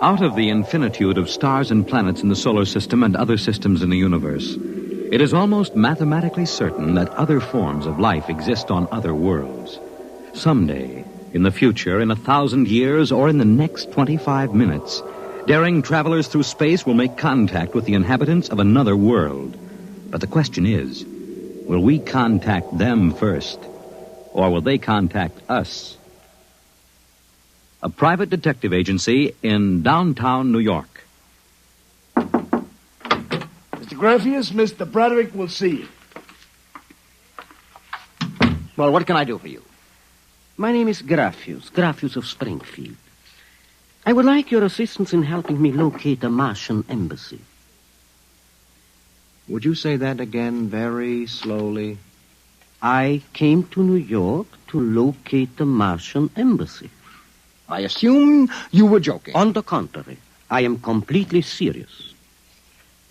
Out of the infinitude of stars and planets in the solar system and other systems in the universe, it is almost mathematically certain that other forms of life exist on other worlds. Someday, in the future, in 1,000 years, or in the next 25 minutes, daring travelers through space will make contact with the inhabitants of another world. But the question is, will we contact them first, or will they contact us? A private detective agency in downtown New York. Mr. Graffius, Mr. Broderick will see you. Well, what can I do for you? My name is Graffius of Springfield. I would like your assistance in helping me locate a Martian embassy. Would you say that again very slowly? I came to New York to locate the Martian embassy. I assume you were joking. On the contrary, I am completely serious.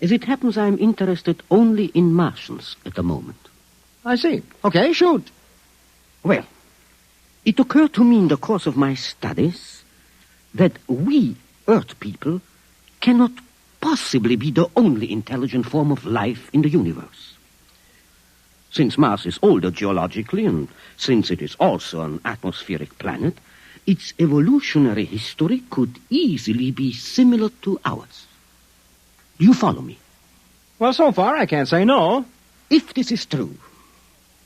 As it happens, I am interested only in Martians at the moment. I see. Okay, shoot. Well, it occurred to me in the course of my studies that we, Earth people, cannot possibly be the only intelligent form of life in the universe. Since Mars is older geologically, and since it is also an atmospheric planet, its evolutionary history could easily be similar to ours. Do you follow me? Well, so far, I can't say no. If this is true,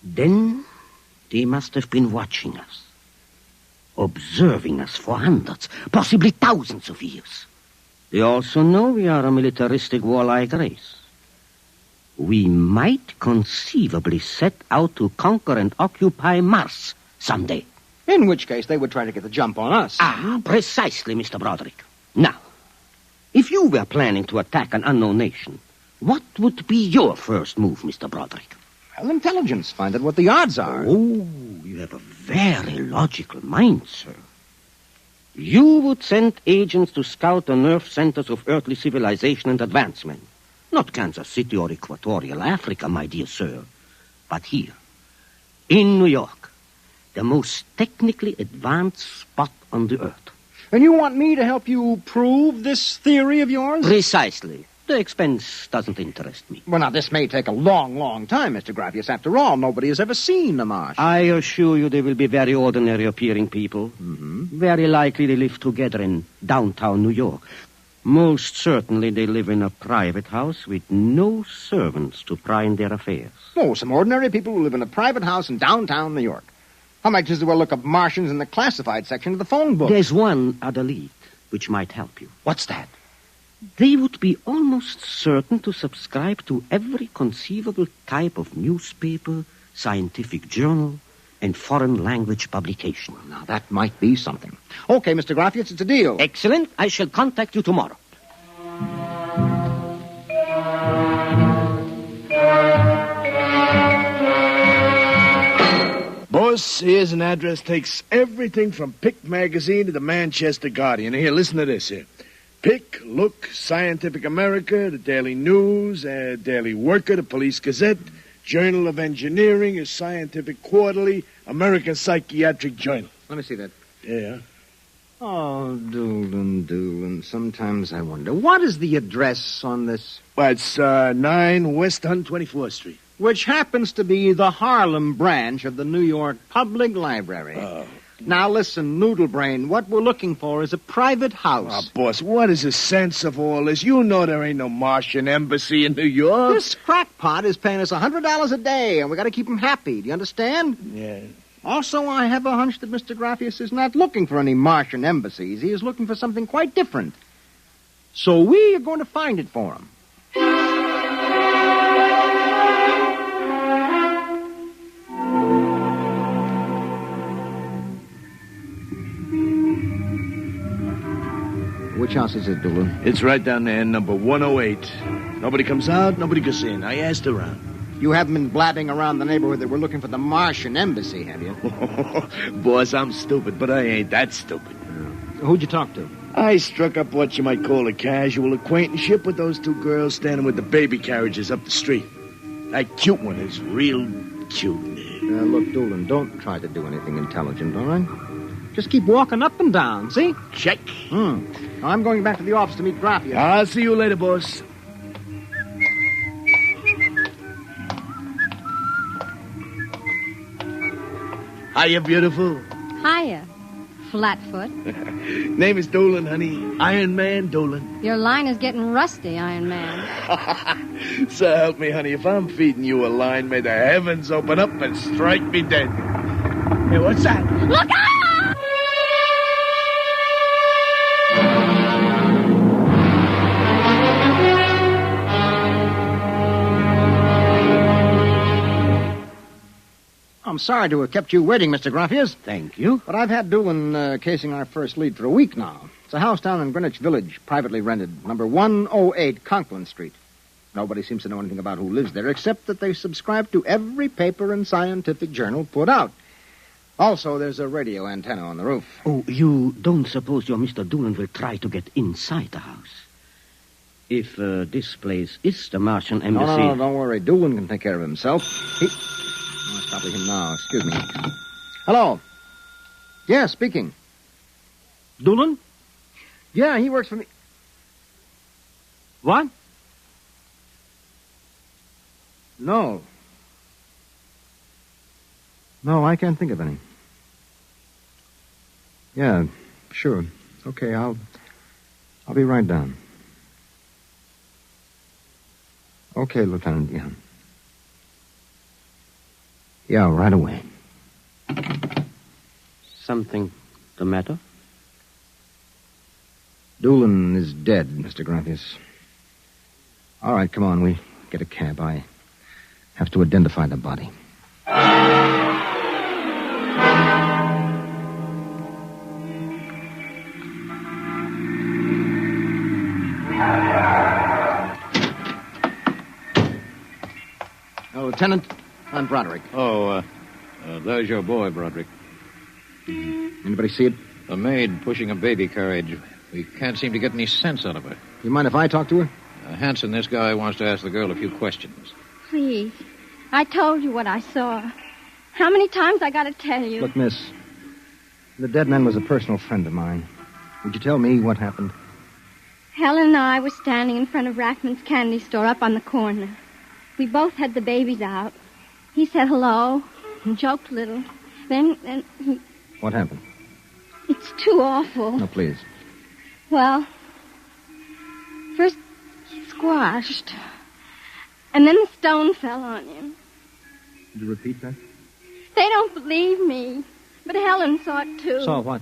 then they must have been watching us, observing us for hundreds, possibly thousands of years. They also know we are a militaristic, warlike race. We might conceivably set out to conquer and occupy Mars someday. In which case, they would try to get the jump on us. Ah, precisely, Mr. Broderick. Now, if you were planning to attack an unknown nation, what would be your first move, Mr. Broderick? Well, intelligence. Find out what the odds are. Oh, you have a very logical mind, sir. You would send agents to scout the nerve centers of earthly civilization and advancement. Not Kansas City or Equatorial Africa, my dear sir, but here, in New York, the most technically advanced spot on the earth. And you want me to help you prove this theory of yours? Precisely. The expense doesn't interest me. Well, now, this may take a long, long time, Mr. Graffius. After all, nobody has ever seen the Martian. I assure you they will be very ordinary-appearing people. Mm-hmm. Very likely they live together in downtown New York. Most certainly they live in a private house with no servants to pry in their affairs. Oh, some ordinary people who live in a private house in downtown New York. I might just as well look up Martians in the classified section of the phone book. There's one other lead which might help you. What's that? They would be almost certain to subscribe to every conceivable type of newspaper, scientific journal, and foreign language publication. Well, now, that might be something. Okay, Mr. Graffius, it's a deal. Excellent. I shall contact you tomorrow. Boss, here's an address. Takes everything from Pick Magazine to the Manchester Guardian. Here, listen to this here. Pick, Look, Scientific America, the Daily News, Daily Worker, the Police Gazette, Journal of Engineering, a Scientific Quarterly, American Psychiatric Journal. Let me see that. Yeah. Oh, Doolin. Sometimes I wonder, what is the address on this? Well, it's 9 West 124th Street. Which happens to be the Harlem branch of the New York Public Library. Oh. Now, listen, Noodlebrain, what we're looking for is a private house. Oh, boss, what is the sense of all this? You know there ain't no Martian embassy in New York. This crackpot is paying us $100 a day, and we got to keep him happy. Do you understand? Yeah. Also, I have a hunch that Mr. Graffius is not looking for any Martian embassies. He is looking for something quite different. So we are going to find it for him. Which house is it, Doolin? It's right down there, number 108. Nobody comes out, nobody goes in. I asked around. You haven't been blabbing around the neighborhood that we're looking for the Martian embassy, have you? Boss, I'm stupid, but I ain't that stupid. Who'd you talk to? I struck up what you might call a casual acquaintanceship with those two girls standing with the baby carriages up the street. That cute one is real cute. Look, Doolin, don't try to do anything intelligent, all right? Just keep walking up and down, see? Check. Now, I'm going back to the office to meet Graffius. I'll see you later, boss. Hiya, beautiful. Hiya, Flatfoot. Name is Dolan, honey. Iron Man Dolan. Your line is getting rusty, Iron Man. So help me, honey. If I'm feeding you a line, may the heavens open up and strike me dead. Hey, what's that? Look out! I'm sorry to have kept you waiting, Mr. Graffius. Thank you. But I've had Doolin casing our first lead for a week now. It's a house down in Greenwich Village, privately rented, number 108 Conklin Street. Nobody seems to know anything about who lives there, except that they subscribe to every paper and scientific journal put out. Also, there's a radio antenna on the roof. Oh, you don't suppose your Mr. Doolan will try to get inside the house? If this place is the Martian embassy... No, don't worry. Doolin can take care of himself. It's probably him now. Excuse me. Hello. Yeah, speaking. Doolan? Yeah, he works for me. What? No. No, I can't think of any. Yeah, sure. Okay, I'll be right down. Okay, Lieutenant, yeah. Yeah, right away. Something the matter? Doolin is dead, Mr. Graffius. All right, come on, we get a cab. I have to identify the body. Lieutenant, I'm Broderick. There's your boy, Broderick. Anybody see it? A maid pushing a baby carriage. We can't seem to get any sense out of her. You mind if I talk to her? Hanson, this guy wants to ask the girl a few questions. Please. I told you what I saw. How many times I gotta tell you? Look, miss, the dead man was a personal friend of mine. Would you tell me what happened? Helen and I were standing in front of Rackman's candy store up on the corner. We both had the babies out. He said hello and joked a little. Then he... What happened? It's too awful. No, please. Well, first he squashed, and then the stone fell on him. Could you repeat that? They don't believe me, but Helen saw it too. Saw what?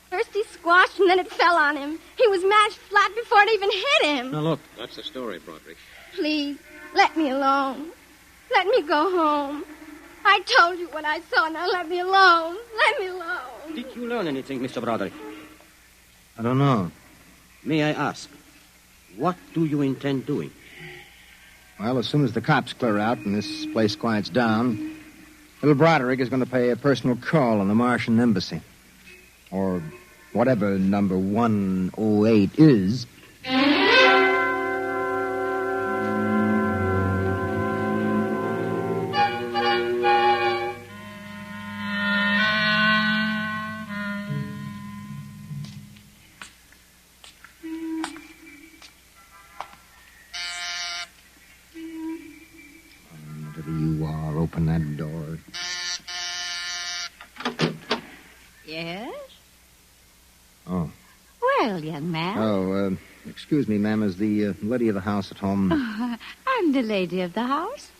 First he squashed, and then it fell on him. He was mashed flat before it even hit him. Now, look. That's the story, Broderick. Please, let me alone. Let me go home. I told you what I saw. Now let me alone. Let me alone. Did you learn anything, Mr. Broderick? I don't know. May I ask, what do you intend doing? Well, as soon as the cops clear out and this place quiets down, little Broderick is going to pay a personal call on the Martian embassy. Or whatever number 108 is. Whatever you are, open that door. Yes? Oh. Well, young man. Excuse me, ma'am. Is the lady of the house at home? I'm the lady of the house.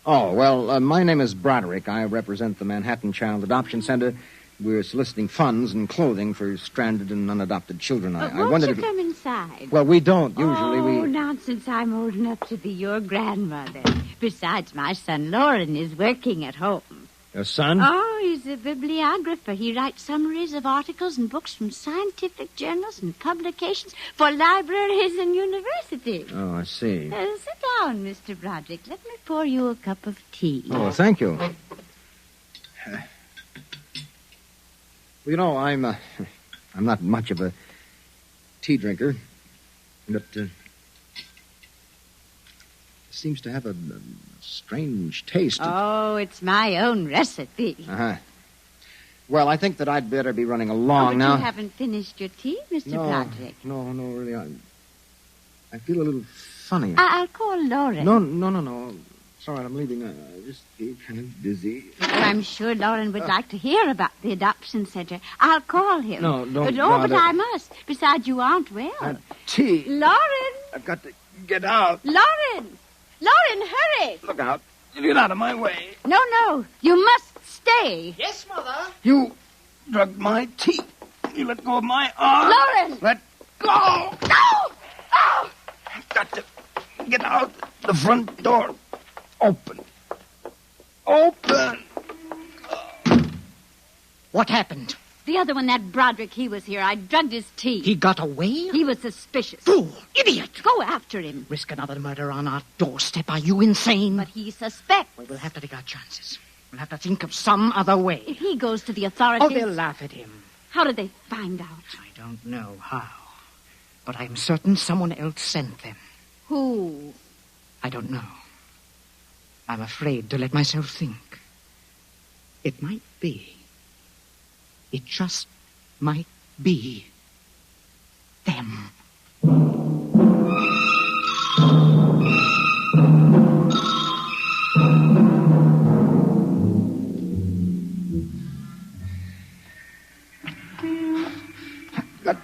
Oh, well, my name is Broderick. I represent the Manhattan Child Adoption Center. We're soliciting funds and clothing for stranded and unadopted children. I Won't wondered you if... come inside? Well, we don't. Usually Oh, nonsense. I'm old enough to be your grandmother. Besides, my son Lauren is working at home. Your son? Oh, he's a bibliographer. He writes summaries of articles and books from scientific journals and publications for libraries and universities. Oh, I see. Sit down, Mr. Broderick. Let me pour you a cup of tea. Oh, thank you. Well, you know, I'm not much of a tea drinker, but it seems to have a strange taste. Oh, it's my own recipe. Uh-huh. Well, I think that I'd better be running along but now. you haven't finished your tea, Mr. Broderick. No, really. I feel a little funny. I'll call Lauren. No. It's all right, I'm leaving. I just feel kind of dizzy. Oh, I'm sure Lauren would like to hear about the adoption center. I'll call him. No, don't No, but bother. I must. Besides, you aren't well. Tea. Lauren! I've got to get out. Lauren! Lauren, hurry! Look out. Get out of my way. No. You must stay. Yes, Mother. You drugged my tea. You let go of my arm. Lauren! Let go. No! Oh! I've got to get out the front door. Open. What happened? The other one, that Broderick, he was here. I drugged his tea. He got away? He was suspicious. Fool! Idiot! Go after him. Risk another murder on our doorstep. Are you insane? But he suspects. Well, we'll have to take our chances. We'll have to think of some other way. If he goes to the authorities... Oh, they'll laugh at him. How did they find out? I don't know how. But I'm certain someone else sent them. Who? I don't know. I'm afraid to let myself think. It might be. It just might be them. I've got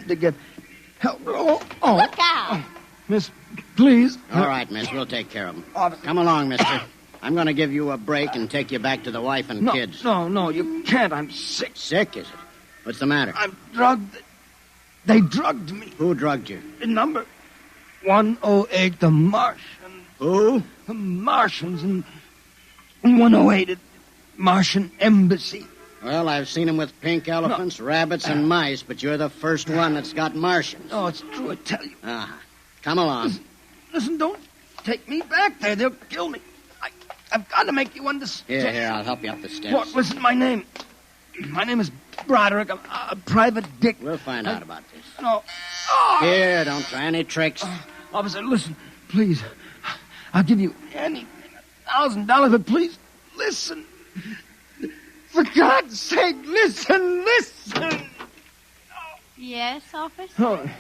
to get help. Oh. Look out! Miss, please. All right, miss. We'll take care of them. Come along, mister. I'm going to give you a break and take you back to the wife and kids. No, you can't. I'm sick. Sick, is it? What's the matter? I'm drugged. They drugged me. Who drugged you? The number 108, the Martians. Who? The Martians and 108 at Martian Embassy. Well, I've seen them with pink elephants, rabbits, and mice, but you're the first one that's got Martians. Oh, it's true, I tell you. Ah, come along. Listen, don't take me back there. They'll kill me. I've got to make you understand. Here, I'll help you up the steps. What? Listen, my name is Broderick. I'm a private dick. We'll find out about this. No. Oh! Here, don't try any tricks. Officer, listen, please. I'll give you anything, $1,000, but please, listen. For God's sake, listen. Yes, officer? Oh.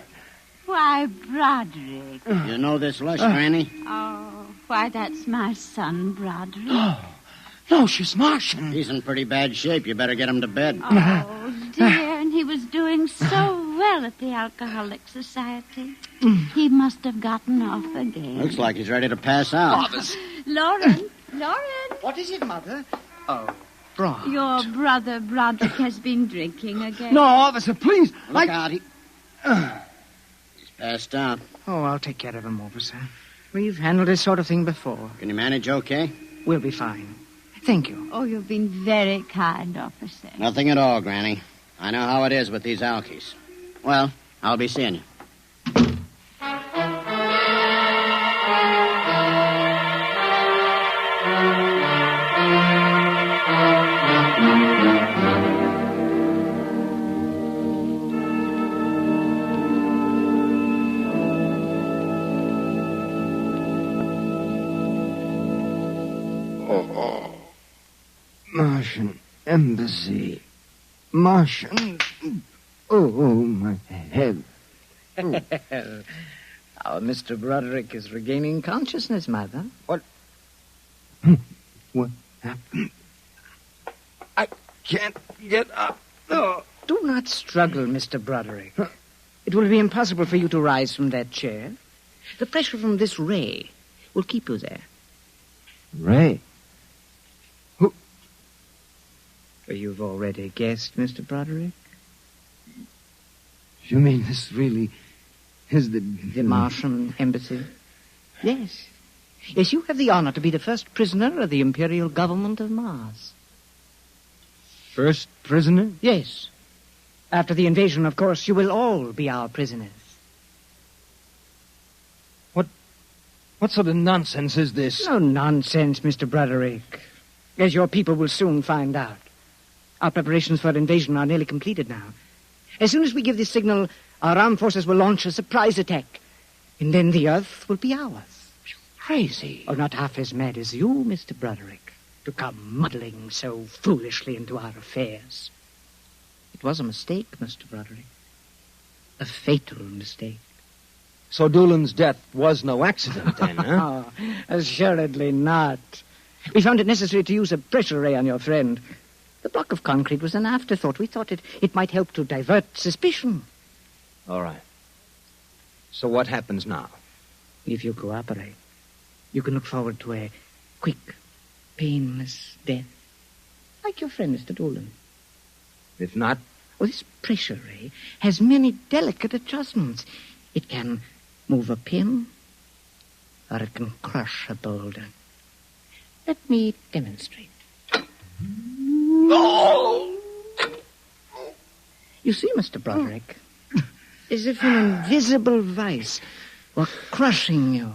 Why, Broderick. You know this lush, Granny? Oh, why, that's my son, Broderick. No, she's Martian. He's in pretty bad shape. You better get him to bed. Oh, dear, and he was doing so well at the Alcoholic Society. He must have gotten off again. Looks like he's ready to pass out. Lauren! What is it, Mother? Oh, Brod. Your brother Broderick has been drinking again. No, officer, please. Look out. He's passed out. Oh, I'll take care of him, officer. We've handled this sort of thing before. Can you manage okay? We'll be fine. Thank you. Oh, you've been very kind, officer. Nothing at all, Granny. I know how it is with these alkies. Well, I'll be seeing you. Martian Embassy. Martian. Oh, my head. Our Mr. Broderick is regaining consciousness, Mother. What happened? I can't get up. Oh. Do not struggle, Mr. Broderick. It will be impossible for you to rise from that chair. The pressure from this ray will keep you there. Ray? You've already guessed, Mr. Broderick. You mean this really is the Martian Embassy? Yes. Yes, you have the honor to be the first prisoner of the Imperial Government of Mars. First prisoner? Yes. After the invasion, of course, you will all be our prisoners. What sort of nonsense is this? No nonsense, Mr. Broderick. As your people will soon find out. Our preparations for invasion are nearly completed now. As soon as we give the signal, our armed forces will launch a surprise attack. And then the Earth will be ours. Crazy. Oh, not half as mad as you, Mr. Broderick. to come muddling so foolishly into our affairs. It was a mistake, Mr. Broderick. A fatal mistake. So Doolan's death was no accident, then, huh? Oh, assuredly not. We found it necessary to use a pressure ray on your friend. The block of concrete was an afterthought. We thought it might help to divert suspicion. All right. So what happens now? If you cooperate, you can look forward to a quick, painless death. Like your friend, Mr. Doolan. If not? Well, this pressure ray has many delicate adjustments. It can move a pin, or it can crush a boulder. Let me demonstrate. Oh! You see, Mr. Broderick, as if an invisible vice were crushing you.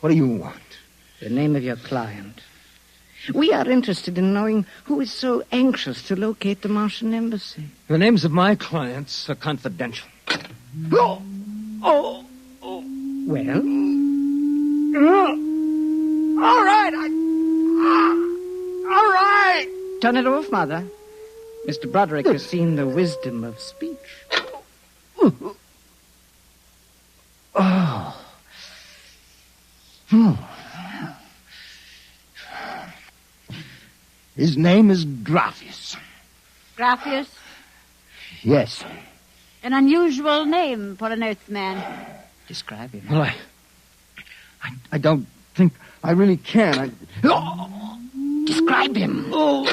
What do you want? The name of your client. We are interested in knowing who is so anxious to locate the Martian embassy. The names of my clients are confidential. Oh! Oh! Well? All right, all right! Turn it off, Mother. Mr. Broderick has seen the wisdom of speech. Oh. His name is Graphius. Graphius? Yes. An unusual name for an Earthman. Describe him. Well, I don't think I really can. Describe him. Oh.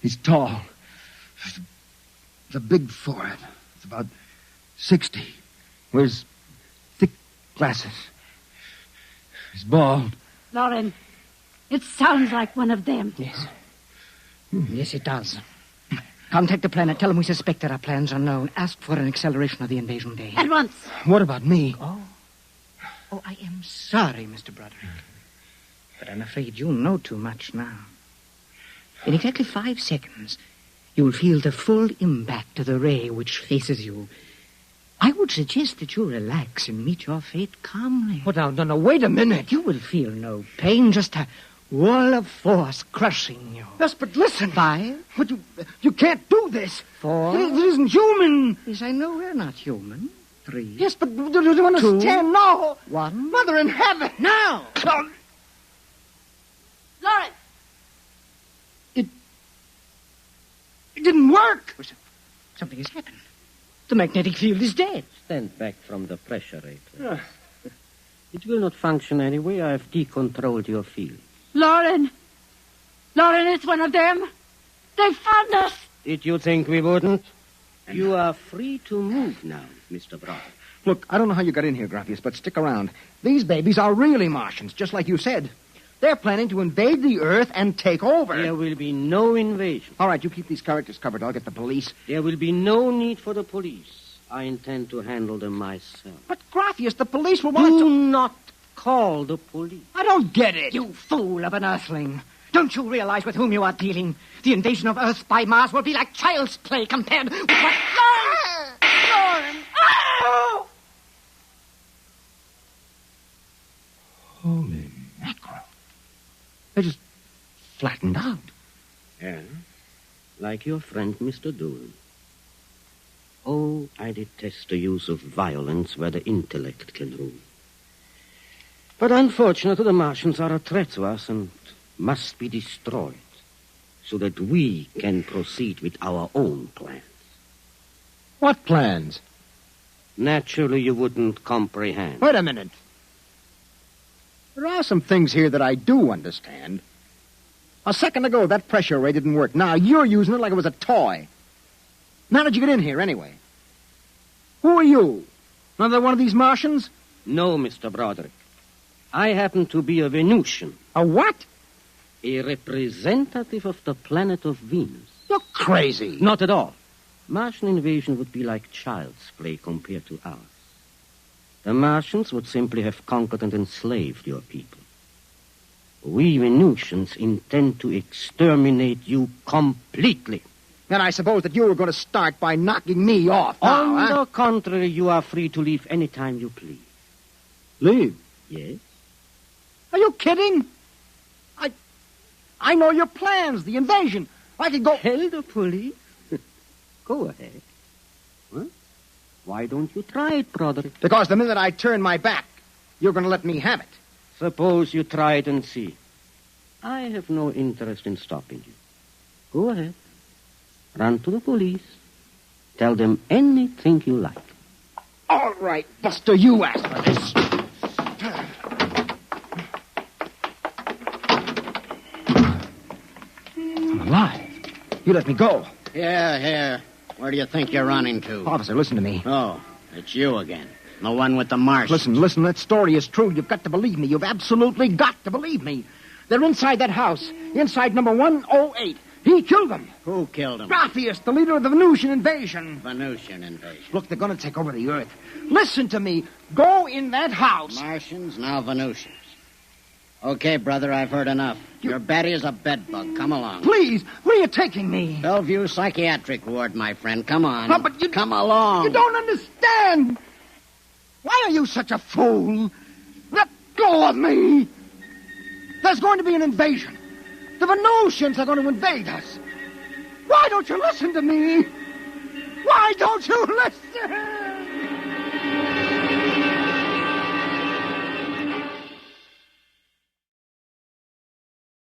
He's tall. The big forehead. It's about 60. Wears thick glasses. He's bald. Lauren, it sounds like one of them. Yes. Yes, it does. Contact the planet. Tell them we suspect that our plans are known. Ask for an acceleration of the invasion day. At once. What about me? Oh, I am sorry, Mr. Broderick. But I'm afraid you know too much now. In exactly 5 seconds, you will feel the full impact of the ray which faces you. I would suggest that you relax and meet your fate calmly. What now? No, wait a minute. You will feel no pain, just a wall of force crushing you. Yes, but listen. 5. But you can't do this. 4. It isn't human. Yes, I know we're not human. 3. Yes, but do you understand? No. 1. Mother in heaven. Now! No. Lauren! It didn't work. Something has happened. The magnetic field is dead. Stand back from the pressure ray. It will not function anyway. I have decontrolled your field. Lauren! Lauren, it's one of them. They found us. Did you think we wouldn't? You are free to move now, Mr. Brown. Look, I don't know how you got in here, Graphius, but stick around. These babies are really Martians, just like you said. They're planning to invade the Earth and take over. There will be no invasion. All right, you keep these characters covered. I'll get the police. There will be no need for the police. I intend to handle them myself. But, Graphius, the police will want Do not call the police. I don't get it. You fool of an Earthling. Don't you realize with whom you are dealing? The invasion of Earth by Mars will be like child's play compared with what... Lauren! Oh! Holy mackerel. They just flattened out. Yeah, like your friend, Mr. Doolin. Oh, I detest the use of violence where the intellect can rule. But unfortunately, the Martians are a threat to us and must be destroyed so that we can proceed with our own plans. What plans? Naturally, you wouldn't comprehend. Wait a minute. There are some things here that I do understand. A second ago, that pressure ray didn't work. Now you're using it like it was a toy. How did you get in here, anyway? Who are you? Another one of these Martians? No, Mr. Broderick. I happen to be a Venusian. A what? A representative of the planet of Venus. You're crazy. Not at all. Martian invasion would be like child's play compared to ours. The Martians would simply have conquered and enslaved your people. We Venusians intend to exterminate you completely. Then I suppose that you were going to start by knocking me off. On the contrary, you are free to leave any time you please. Leave? Yes? Are you kidding? I know your plans, the invasion. I could go... Tell the police? Go ahead. Huh? Why don't you try it, Broderick? Because the minute I turn my back, you're going to let me have it. Suppose you try it and see. I have no interest in stopping you. Go ahead. Run to the police. Tell them anything you like. All right, Buster, you asked for this. I'm alive. You let me go. Here. Where do you think you're running to? Officer, listen to me. Oh, it's you again. The one with the Martians. Listen, that story is true. You've got to believe me. You've absolutely got to believe me. They're inside that house, inside number 108. He killed them. Who killed him? Graphius, the leader of the Venusian invasion. Venusian invasion. Look, they're going to take over the Earth. Listen to me. Go in that house. Martians, now Venusians. Okay, brother, I've heard enough. Your Betty is a bedbug. Come along. Please, where are you taking me? Bellevue Psychiatric Ward, my friend. Come on. No, but you... Come along. You don't understand. Why are you such a fool? Let go of me. There's going to be an invasion. The Venusians are going to invade us. Why don't you listen to me? Why don't you listen?